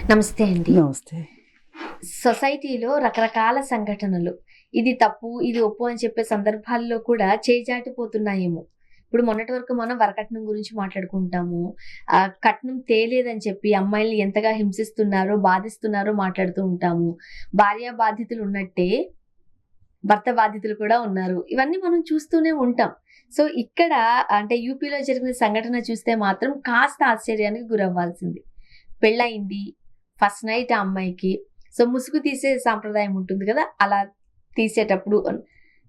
నమస్తే అండి. నమస్తే. సొసైటీలో రకరకాల సంఘటనలు. ఇది తప్పు, ఇది ఒప్పు అని చెప్పే సందర్భాల్లో కూడా చేజాటిపోతున్నాయేమో. ఇప్పుడు మొన్నటి వరకు మనం వరకట్నం గురించి మాట్లాడుకుంటాము. కట్నం తేలేదని చెప్పి అమ్మాయిల్ని ఎంతగా హింసిస్తున్నారో, బాధిస్తున్నారో మాట్లాడుతూ ఉంటాము. భార్య బాధితులు ఉన్నట్టే భర్త బాధితులు కూడా ఉన్నారు. ఇవన్నీ మనం చూస్తూనే ఉంటాం. సో ఇక్కడ అంటే యూపీలో జరిగిన సంఘటన చూస్తే మాత్రం కాస్త ఆశ్చర్యానికి గురవ్వాల్సింది. పెళ్ళయింది, ఫస్ట్ నైట్ ఆ అమ్మాయికి. సో ముసుగు తీసే సాంప్రదాయం ఉంటుంది కదా, అలా తీసేటప్పుడు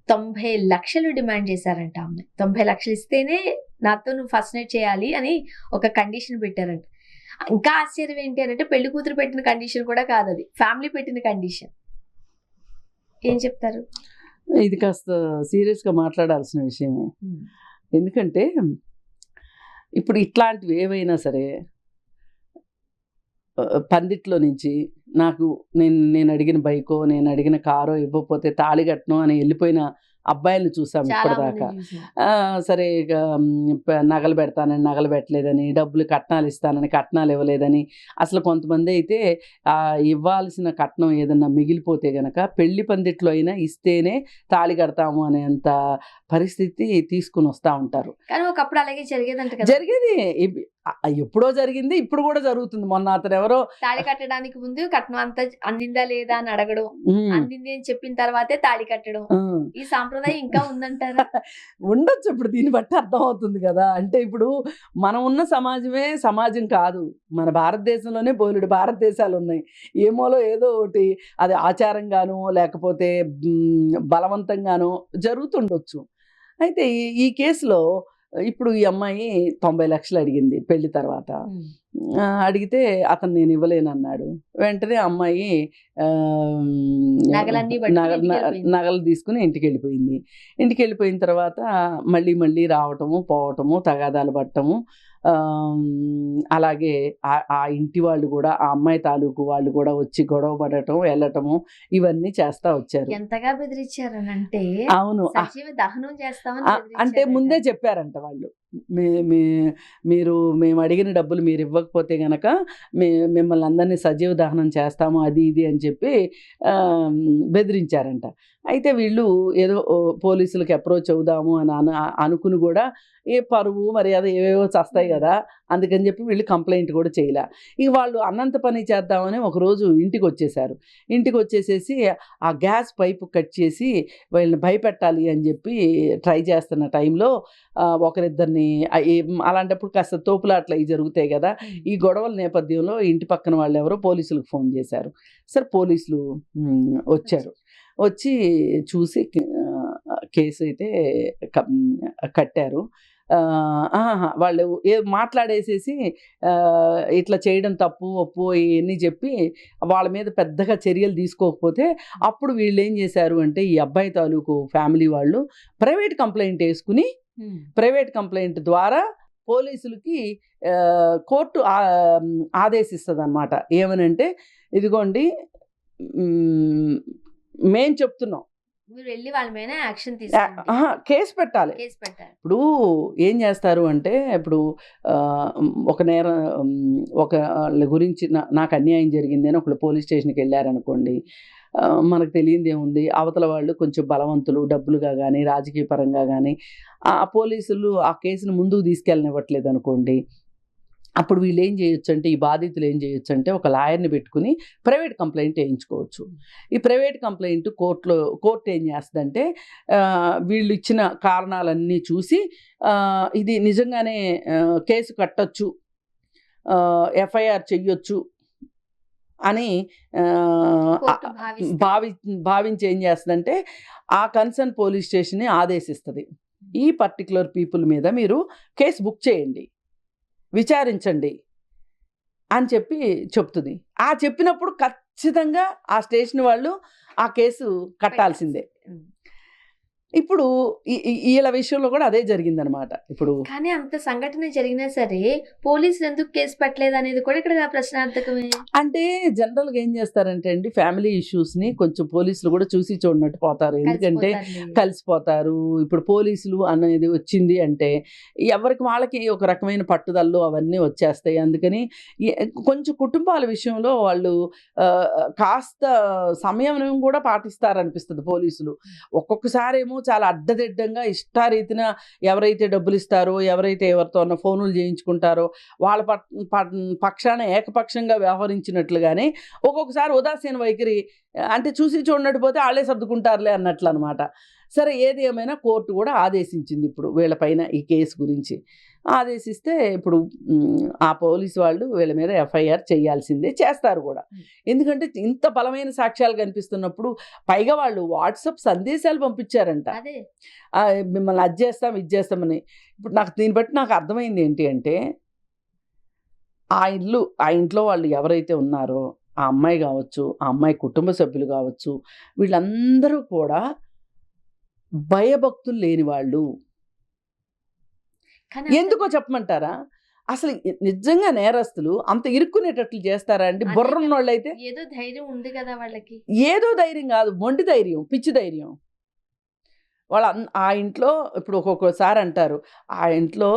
90 లక్షలు డిమాండ్ చేశారంట అమ్మాయి. 90 లక్షలు ఇస్తేనే నాతో నువ్వు ఫస్ట్ నైట్ చేయాలి అని ఒక కండిషన్ పెట్టారంట. ఇంకా ఆశ్చర్యం ఏంటి అని అంటే పెళ్లి కూతురు పెట్టిన కండిషన్ కూడా కాదు, అది ఫ్యామిలీ పెట్టిన కండిషన్. ఏం చెప్తారు? ఇది కాస్త సీరియస్గా మాట్లాడాల్సిన విషయమే. ఎందుకంటే ఇప్పుడు ఇట్లాంటివి ఏవైనా సరే పందిట్లో నుంచి నేను అడిగిన బైకో నేను అడిగిన కారో ఇవ్వకపోతే తాళి కట్టను అని వెళ్ళిపోయిన అబ్బాయిలను చూసాం ఇప్పటిదాకా. సరే ఇక నగలు పెడతానని నగలు పెట్టలేదని, డబ్బులు కట్నాలు ఇస్తానని కట్నాలు ఇవ్వలేదని, అసలు కొంతమంది అయితే ఇవ్వాల్సిన కట్నం ఏదన్నా మిగిలిపోతే గనక పెళ్లి పందిట్లో అయినా ఇస్తేనే తాళి కడతాము అనేంత పరిస్థితి తీసుకుని వస్తూ ఉంటారు. కానీ ఒకప్పుడు అలాగే జరిగేదంట. జరిగేది ఎప్పుడో జరిగింది, ఇప్పుడు కూడా జరుగుతుంది. మొన్న అతను ఎవరో తాళి కట్టడానికి ముందు కట్నం అంతా అందిందా లేదా అని అడగడం, అందింది అని చెప్పిన తర్వాతే తాళి కట్టడం, ఈ సాంప్రదాయం ఇంకా ఉందంటారా? ఉండొచ్చు. ఇప్పుడు దీన్ని బట్టి అర్థం అవుతుంది కదా. అంటే ఇప్పుడు మనం ఉన్న సమాజమే సమాజం కాదు. మన భారతదేశంలోనే బోలెడు భారతదేశాలు ఉన్నాయి. ఏమోలో ఏదో ఒకటి అది ఆచారంగానో లేకపోతే బలవంతంగానో జరుగుతుండొచ్చు. అయితే ఈ కేసులో ఇప్పుడు ఈ అమ్మాయి 90 లక్షలు అడిగింది పెళ్లి తర్వాత. అడిగితే అతను నేను ఇవ్వలేను అన్నాడు. వెంటనే అమ్మాయి నగలు తీసుకుని ఇంటికి వెళ్ళిపోయింది. ఇంటికి వెళ్ళిపోయిన తర్వాత మళ్ళీ రావటము పోవటము తగాదాలు పట్టము, అలాగే ఆ ఇంటి వాళ్ళు కూడా ఆ అమ్మాయి తాలూకు వాళ్ళు కూడా వచ్చి గొడవ పడటం వెళ్ళటము ఇవన్నీ చేస్తా వచ్చారు. ఎంతగా బెదిరించారనంటే అవును, దహనం చేస్తామని అంటే ముందే చెప్పారంట వాళ్ళు, మేము అడిగిన డబ్బులు మీరు ఇవ్వకపోతే గనక మిమ్మల్ని అందరినీ సజీవ దహనం చేస్తాము అది ఇది అని చెప్పి బెదిరించారంట. అయితే వీళ్ళు ఏదో పోలీసులకి అప్రోచ్ అవుదాము అని అనుకుని కూడా ఏ పరువు మర్యాద ఏవేవో చేస్తాయి కదా, అందుకని చెప్పి వీళ్ళు కంప్లైంట్ కూడా చేయలే. ఇక వాళ్ళు అన్నంత పని చేద్దామని ఒకరోజు ఇంటికి వచ్చేసారు. ఇంటికి వచ్చేసేసి ఆ గ్యాస్ పైపు కట్ చేసి వీళ్ళని భయపెట్టాలి అని చెప్పి ట్రై చేస్తున్న టైంలో ఒకరిద్దరిని, అలాంటప్పుడు కాస్త తోపులాట్లు అవి జరుగుతాయి కదా, ఈ గొడవల నేపథ్యంలో ఇంటి పక్కన వాళ్ళు ఎవరో పోలీసులకు ఫోన్ చేశారు. సరే పోలీసులు వచ్చారు. వచ్చి చూసి కేసు అయితే కట్టారు. వాళ్ళు మాట్లాడేసేసి ఇట్లా చేయడం తప్పు ఒప్పు ఇవన్నీ చెప్పి వాళ్ళ మీద పెద్దగా చర్యలు తీసుకోకపోతే అప్పుడు వీళ్ళు ఏం చేశారు అంటే ఈ అబ్బాయి తాలూకు ఫ్యామిలీ వాళ్ళు ప్రైవేట్ కంప్లైంట్ వేసుకుని ప్రైవేట్ కంప్లైంట్ ద్వారా పోలీసులకి కోర్టు ఆదేశిస్తుంది అన్నమాట. ఏమనంటే ఇదిగోండి మేం చెప్తున్నాం, మీరు వెళ్ళి వాళ్ళ మీద యాక్షన్ తీసుకోండి, కేసు పెట్టాలి. ఇప్పుడు ఏం చేస్తారు అంటే ఇప్పుడు ఒక నేరం వాళ్ళ గురించి నాకు అన్యాయం జరిగింది అని ఒకళ్ళు పోలీస్ స్టేషన్కి వెళ్ళారనుకోండి, మనకు తెలియంది ఏముంది, అవతల వాళ్ళు కొంచెం బలవంతులు డబ్బులుగా కానీ రాజకీయ పరంగా కానీ ఆ పోలీసులు ఆ కేసును ముందుకు తీసుకెళ్ళనివ్వట్లేదు అనుకోండి, అప్పుడు వీళ్ళు ఏం చేయొచ్చు అంటే ఈ బాధితులు ఏం చేయొచ్చు అంటే ఒక లాయర్ని పెట్టుకుని ప్రైవేట్ కంప్లైంట్ వేయించుకోవచ్చు. ఈ ప్రైవేట్ కంప్లైంట్ కోర్టు ఏం చేస్తుందంటే వీళ్ళు ఇచ్చిన కారణాలన్నీ చూసి ఇది నిజంగానే కేసు కట్టొచ్చు, ఎఫ్ఐఆర్ చెయ్యొచ్చు అని భావించి ఏం చేస్తుందంటే ఆ కన్సర్న్ పోలీస్ స్టేషన్ని ఆదేశిస్తుంది, ఈ పర్టికులర్ పీపుల్ మీద మీరు కేసు బుక్ చేయండి, విచారించండి అని చెప్పి చెప్తుంది. ఆ చెప్పినప్పుడు ఖచ్చితంగా ఆ స్టేషన్ వాళ్ళు ఆ కేసు కట్టాల్సిందే. ఇప్పుడు వీళ్ళ విషయంలో కూడా అదే జరిగిందనమాట. ఇప్పుడు కానీ అంత సంఘటన జరిగినా సరే పోలీసులు ఎందుకు కేసు పెట్టలేదు అనేది కూడా ఇక్కడ ప్రశ్నార్థకమే. అంటే జనరల్గా ఏం చేస్తారంటే అండి, ఫ్యామిలీ ఇష్యూస్ని కొంచెం పోలీసులు కూడా చూసి చూడనట్టు పోతారు. ఎందుకంటే కలిసిపోతారు. ఇప్పుడు పోలీసులు అనేది వచ్చింది అంటే ఎవరికి వాళ్ళకి ఒక రకమైన పట్టుదలలు అవన్నీ వచ్చేస్తాయి. అందుకని కొంచెం కుటుంబాల విషయంలో వాళ్ళు కాస్త సంయమనం కూడా పాటిస్తారనిపిస్తుంది పోలీసులు. ఒక్కొక్కసారి ఏమో చాలా అడ్డదిడ్డంగా ఇష్టారీతిన ఎవరైతే డబ్బులు ఇస్తారో, ఎవరైతే ఎవరితో ఉన్న ఫోనులు చేయించుకుంటారో వాళ్ళ పక్షాన ఏకపక్షంగా వ్యవహరించినట్లుగానే ఒక్కొక్కసారి ఉదాసీన వైఖరి, అంటే చూసి చూడనట్టు పోతే వాళ్ళే సర్దుకుంటారులే అన్నట్లు అనమాట. సరే, ఏది ఏమైనా కోర్టు కూడా ఆదేశించింది ఇప్పుడు వీళ్ళపైన ఈ కేసు గురించి. ఆదేశిస్తే ఇప్పుడు ఆ పోలీసు వాళ్ళు వీళ్ళ మీద ఎఫ్ఐఆర్ చేయాల్సిందే, చేస్తారు కూడా. ఎందుకంటే ఇంత బలమైన సాక్ష్యాలు కనిపిస్తున్నప్పుడు, పైగా వాళ్ళు వాట్సాప్ సందేశాలు పంపించారంట, మిమ్మల్ని అది చేస్తాం ఇది చేస్తామని. ఇప్పుడు దీన్ని బట్టి నాకు అర్థమైంది ఏంటి అంటే, ఆ ఇంట్లో వాళ్ళు ఎవరైతే ఉన్నారో ఆ అమ్మాయి కావచ్చు, ఆ అమ్మాయి కుటుంబ సభ్యులు కావచ్చు, వీళ్ళందరూ కూడా భయభక్తులు లేని వాళ్ళు. ఎందుకో చెప్పమంటారా? అసలు నిజంగా నేరస్తులు అంత ఇరుక్కునేటట్లు చేస్తారా అండి? బుర్రన్నోళ్ళు అయితే ఏదో ధైర్యం ఉంది కదా వాళ్ళకి. ఏదో ధైర్యం కాదు, మొండి ధైర్యం, పిచ్చి ధైర్యం. వాళ్ళ ఆ ఇంట్లో ఇప్పుడు ఒక్కొక్కసారి అంటారు, ఆ ఇంట్లో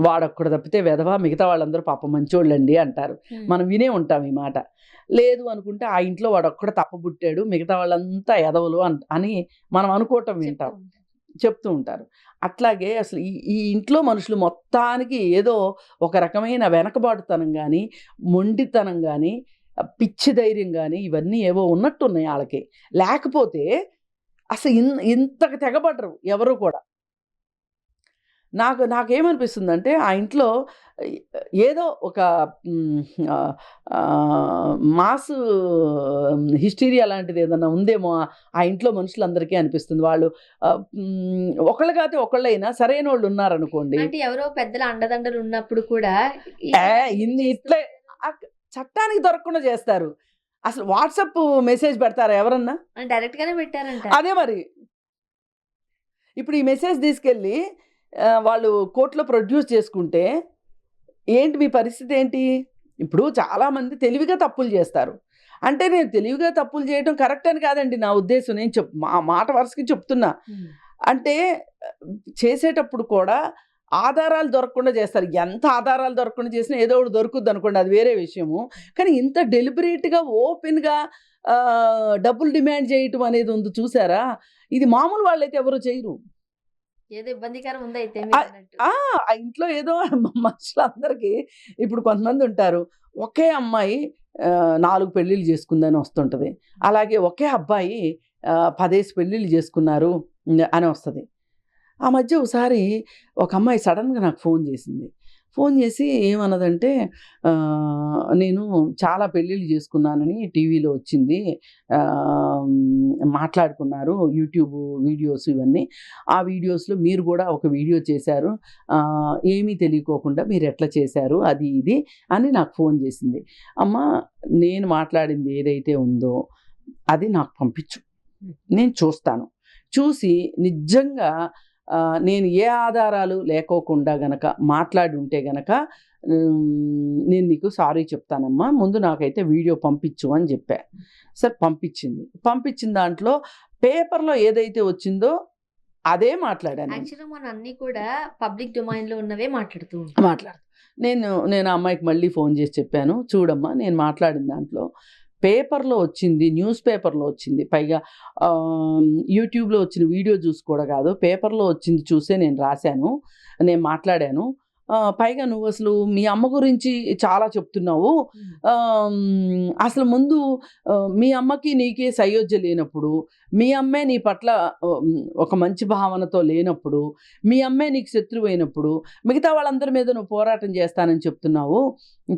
వాడొక్కడు తప్పితే వెధవ, మిగతా వాళ్ళందరూ పాప మంచోళ్ళండి అంటారు. మనం వినే ఉంటాం ఈ మాట. లేదు అనుకుంటే ఆ ఇంట్లో వాడొక్కడు తప్పబుట్టాడు, మిగతా వాళ్ళంతా ఎదవలు అని మనం అనుకోవటం వింటాం, చెప్తూ ఉంటారు. అట్లాగే అసలు ఈ ఇంట్లో మనుషులు మొత్తానికి ఏదో ఒక రకమైన వెనకబాటుతనం కానీ, మొండితనం కానీ, పిచ్చి ధైర్యం కానీ ఇవన్నీ ఏవో ఉన్నట్టున్నాయి వాళ్ళకి. లేకపోతే అసలు ఇంతకు తెగబడరు ఎవరు కూడా. నాకేమనిపిస్తుందంటే ఆ ఇంట్లో ఏదో ఒక మాస్ హిస్టీరియా లాంటిది ఏదన్నా ఉందేమో ఆ ఇంట్లో మనుషులందరికీ అనిపిస్తుంది. వాళ్ళు ఒకళ్ళు కాదు ఒకళ్ళైనా సరైన వాళ్ళు ఉన్నారనుకోండి, అంటే ఎవరో పెద్దల అండదండలు ఉన్నప్పుడు కూడా ఇట్లే చట్టానికి దొరకకుండా చేస్తారు. అసలు వాట్సాప్ మెసేజ్ పెడతారా ఎవరన్నా? డైరెక్ట్ గానే పెట్టారంట. అదే మరి. ఇప్పుడు ఈ మెసేజ్ తీసుకెళ్ళి వాళ్ళు కోర్టులో ప్రొడ్యూస్ చేసుకుంటే ఏంటి మీ పరిస్థితి ఏంటి? ఇప్పుడు చాలామంది తెలివిగా తప్పులు చేస్తారు. అంటే నేను తెలివిగా తప్పులు చేయడం కరెక్ట్ అని కాదండి నా ఉద్దేశం. నేను మాట వరుసకి చెప్తున్నా. అంటే చేసేటప్పుడు కూడా ఆధారాలు దొరకకుండా చేస్తారు. ఎంత ఆధారాలు దొరకకుండా చేసినా ఏదో ఒకటి దొరుకుద్ది అనుకోండి, అది వేరే విషయము. కానీ ఇంత డెలిబరేట్గా ఓపెన్గా డబ్బులు డిమాండ్ చేయటం అనేది ఉంది చూసారా, ఇది మామూలు వాళ్ళైతే ఎవరు చేయరు. ఏదో ఇబ్బందికరం ఉందైతే ఆ ఇంట్లో ఏదో మనుషులందరికీ ఇప్పుడు కొంతమంది ఉంటారు, ఒకే అమ్మాయి 4 పెళ్ళిళ్ళు చేసుకుందని వస్తుంటుంది, అలాగే ఒకే అబ్బాయి 10 పెళ్ళిళ్ళు చేసుకున్నారు అని వస్తుంది. ఆ మధ్య ఒకసారి ఒక అమ్మాయి సడన్గా నాకు ఫోన్ చేసి ఏమన్నదంటే, నేను చాలా పెళ్ళిళ్ళు చేసుకున్నానని టీవీలో వచ్చింది, మాట్లాడుకున్నారు యూట్యూబ్ వీడియోస్ ఇవన్నీ, ఆ వీడియోస్లో మీరు కూడా ఒక వీడియో చేశారు, ఏమీ తెలియకోకుండా మీరు ఎట్లా చేశారు అది ఇది అని నాకు ఫోన్ చేసింది. అమ్మ, నేను మాట్లాడింది ఏదైతే ఉందో అది నాకు పంపించు, నేను చూస్తాను. చూసి నిజంగా నేను ఏ ఆధారాలు లేకోకుండా గనక మాట్లాడి ఉంటే గనక నేను నీకు సారీ చెప్తానమ్మా, ముందు నాకైతే వీడియో పంపించు అని చెప్పా. సరే, పంపించిన దాంట్లో పేపర్లో ఏదైతే వచ్చిందో అదే మాట్లాడాను. యాక్చువల్గా మనం అన్నీ కూడా పబ్లిక్ డొమైన్లో ఉన్నవే మాట్లాడుతూ నేను ఆ అమ్మాయికి మళ్ళీ ఫోన్ చేసి చెప్పాను, చూడమ్మా నేను మాట్లాడిన దాంట్లో పేపర్లో వచ్చింది, న్యూస్ పేపర్లో వచ్చింది, పైగా యూట్యూబ్లో వచ్చిన వీడియో చూసి కూడా కాదు, పేపర్లో వచ్చింది చూసే నేను రాశాను, నేను మాట్లాడాను. పైగా నువ్వు అసలు మీ అమ్మ గురించి చాలా చెప్తున్నావు, అసలు ముందు మీ అమ్మకి నీకే సయోధ్య లేనప్పుడు, మీ అమ్మే నీ పట్ల ఒక మంచి భావనతో లేనప్పుడు, మీ అమ్మే నీకు శత్రువు అయినప్పుడు మిగతా వాళ్ళందరి మీద నువ్వు పోరాటం చేస్తానని చెప్తున్నావు,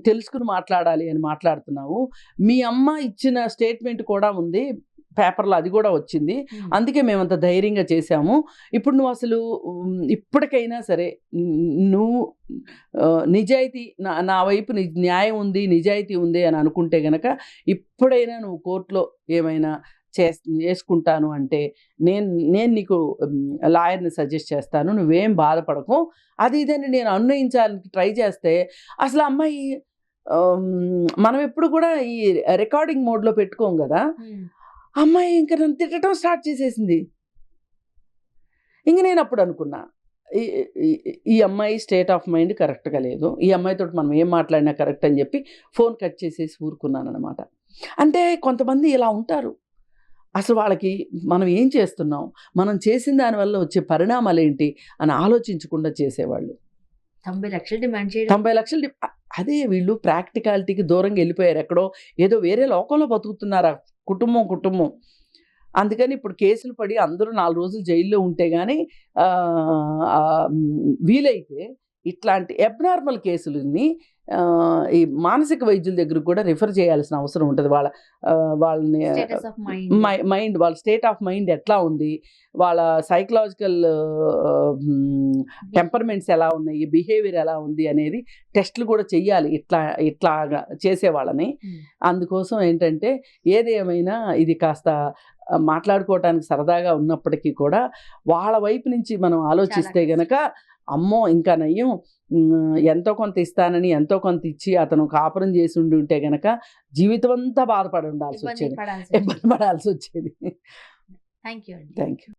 తెలుసుకుని మాట్లాడాలి అని మాట్లాడుతున్నావు. మీ అమ్మ ఇచ్చిన స్టేట్మెంట్ కూడా ఉంది పేపర్లో, అది కూడా వచ్చింది, అందుకే మేమంత ధైర్యంగా చేశాము. ఇప్పుడు నువ్వు అసలు ఇప్పటికైనా సరే నువ్వు నిజాయితీ, నా వైపు న్యాయం ఉంది, నిజాయితీ ఉంది అని అనుకుంటే గనక ఇప్పుడైనా నువ్వు కోర్టులో ఏమైనా చేసుకుంటాను అంటే నేను నీకు లాయర్ని సజెస్ట్ చేస్తాను, నువ్వేం బాధపడకు అది ఇదని నేను అన్వయించాలని ట్రై చేస్తే అసలు అమ్మాయి మనం ఎప్పుడు కూడా ఈ రికార్డింగ్ మోడ్లో పెట్టుకోం కదా, అమ్మాయి ఇంకా నన్ను తిట్టడం స్టార్ట్ చేసేసింది. ఇంక నేను అప్పుడు అనుకున్నా ఈ అమ్మాయి స్టేట్ ఆఫ్ మైండ్ కరెక్ట్గా లేదు, ఈ అమ్మాయితో మనం ఏం మాట్లాడినా కరెక్ట్ అని చెప్పి ఫోన్ కట్ చేసేసి ఊరుకున్నాను అనమాట. అంటే కొంతమంది ఇలా ఉంటారు, అసలు వాళ్ళకి మనం ఏం చేస్తున్నాం, మనం చేసిన దానివల్ల వచ్చే పరిణామాలు ఏంటి అని ఆలోచించకుండా చేసేవాళ్ళు. 90 లక్షలు డిమాండ్ చేయడం 90 లక్షలు అదే వీళ్ళు ప్రాక్టికాలిటీకి దూరంగా వెళ్ళిపోయారు, ఎక్కడో ఏదో వేరే లోకంలో బతుకుతున్నారు కుటుంబం. అందుకని ఇప్పుడు కేసులు పడి అందరూ 4 రోజులు జైల్లో ఉంటే కానీ వీలైతే ఇట్లాంటి అబ్నార్మల్ కేసులని ఈ మానసిక వైద్యుల దగ్గరకు కూడా రిఫర్ చేయాల్సిన అవసరం ఉంటుంది. వాళ్ళని స్టేటస్ ఆఫ్ మైండ్ మైండ్ వాళ్ళ స్టేట్ ఆఫ్ మైండ్ ఎట్లా ఉంది, వాళ్ళ సైకలాజికల్ టెంపర్మెంట్స్ ఎలా ఉన్నాయి, బిహేవియర్ ఎలా ఉంది అనేది టెస్ట్లు కూడా చెయ్యాలి ఇట్లాగా చేసేవాళ్ళని. అందుకోసం ఏంటంటే ఏది ఏమైనా ఇది కాస్త మాట్లాడుకోవటానికి సరదాగా ఉన్నప్పటికీ కూడా వాళ్ళ వైపు నుంచి మనం ఆలోచిస్తే గనక అమ్మో ఇంకా నయ్యం, ఎంతో కొంత ఇస్తానని ఎంతో కొంత ఇచ్చి అతను కాపురం చేసి ఉంటే గనక జీవితం అంతా బాధపడి ఉండాల్సి వచ్చేది, ఇబ్బంది పడాల్సి వచ్చేది. Thank you. Thank you.